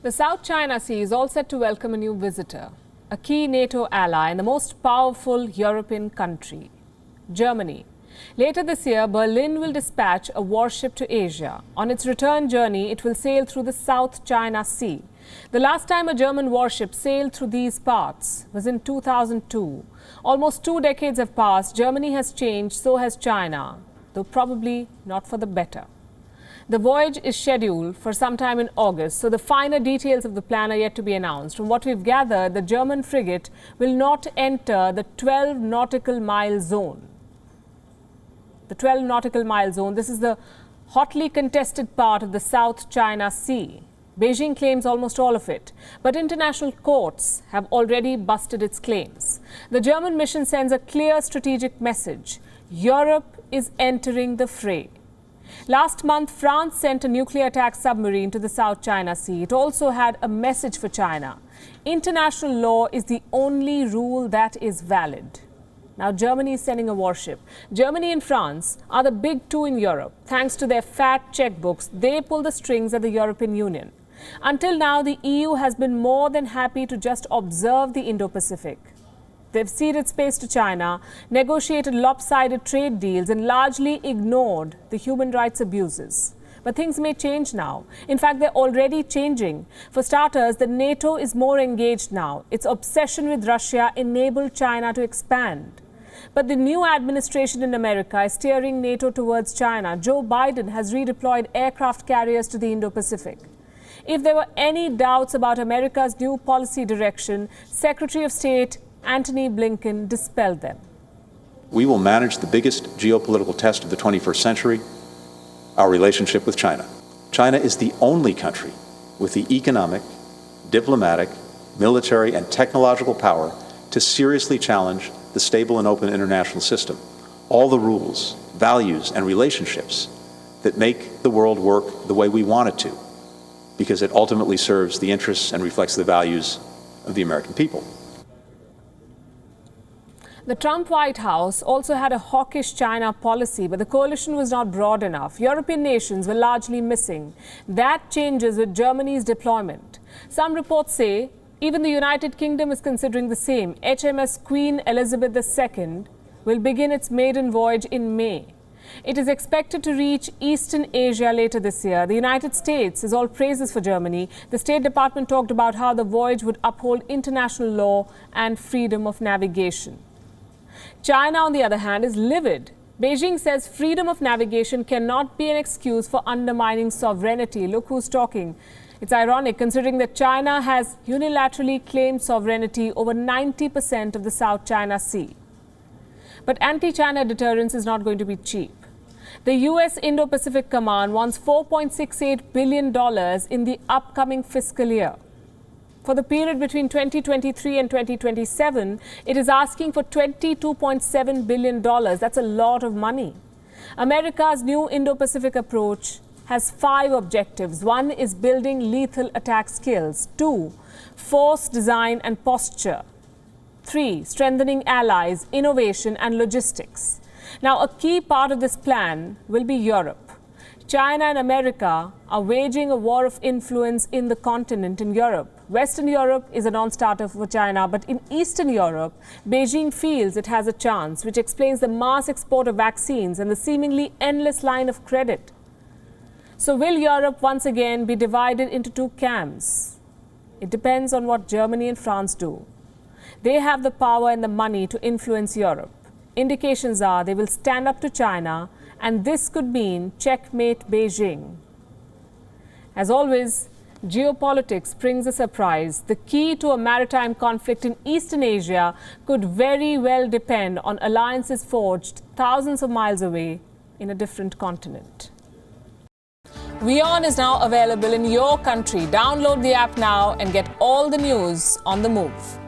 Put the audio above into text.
The South China Sea is all set to welcome a new visitor, a key NATO ally and the most powerful European country, Germany. Later this year, Berlin will dispatch a warship to Asia. On its return journey, it will sail through the South China Sea. The last time a German warship sailed through these parts was in 2002. Almost 2 decades have passed. Germany has changed, so has China, though probably not for the better. The voyage is scheduled for sometime in August, so the finer details of the plan are yet to be announced. From what we've gathered, the German frigate will not enter the 12 nautical mile zone. The 12 nautical mile zone, this is the hotly contested part of the South China Sea. Beijing claims almost all of it, but international courts have already busted its claims. The German mission sends a clear strategic message: Europe is entering the fray. Last month, France sent a nuclear attack submarine to the South China Sea. It also had a message for China. International law is the only rule that is valid. Now, Germany is sending a warship. Germany and France are the big two in Europe. Thanks to their fat checkbooks, they pull the strings at the European Union. Until now, the EU has been more than happy to just observe the Indo-Pacific. They've ceded space to China, negotiated lopsided trade deals, and largely ignored the human rights abuses. But things may change now. In fact, they're already changing. For starters, the NATO is more engaged now. Its obsession with Russia enabled China to expand. But the new administration in America is steering NATO towards China. Joe Biden has redeployed aircraft carriers to the Indo-Pacific. If there were any doubts about America's new policy direction, Secretary of State Antony Blinken dispelled them. We will manage the biggest geopolitical test of the 21st century, our relationship with China. China is the only country with the economic, diplomatic, military, and technological power to seriously challenge the stable and open international system. All the rules, values, and relationships that make the world work the way we want it to, because it ultimately serves the interests and reflects the values of the American people. The Trump White House also had a hawkish China policy, but the coalition was not broad enough. European nations were largely missing. That changes with Germany's deployment. Some reports say even the United Kingdom is considering the same. HMS Queen Elizabeth II will begin its maiden voyage in May. It is expected to reach Eastern Asia later this year. The United States is all praises for Germany. The State Department talked about how the voyage would uphold international law and freedom of navigation. China, on the other hand, is livid. Beijing says freedom of navigation cannot be an excuse for undermining sovereignty. Look who's talking. It's ironic considering that China has unilaterally claimed sovereignty over 90% of the South China Sea. But anti-China deterrence is not going to be cheap. The U.S. Indo-Pacific Command wants $4.68 billion in the upcoming fiscal year. For the period between 2023 and 2027, it is asking for $22.7 billion. That's a lot of money. America's new Indo-Pacific approach has 5 objectives. 1 is building lethal attack skills. 2, force, design, and posture. 3, strengthening allies, innovation, and logistics. Now, a key part of this plan will be Europe. China and America are waging a war of influence in the continent in Europe. Western Europe is a non-starter for China, but in Eastern Europe, Beijing feels it has a chance, which explains the mass export of vaccines and the seemingly endless line of credit. So will Europe once again be divided into 2 camps? It depends on what Germany and France do. They have the power and the money to influence Europe. Indications are they will stand up to China, and this could mean checkmate Beijing. As always, geopolitics brings a surprise. The key to a maritime conflict in Eastern Asia could very well depend on alliances forged thousands of miles away in a different continent. WION is now available in your country. Download the app now and get all the news on the move.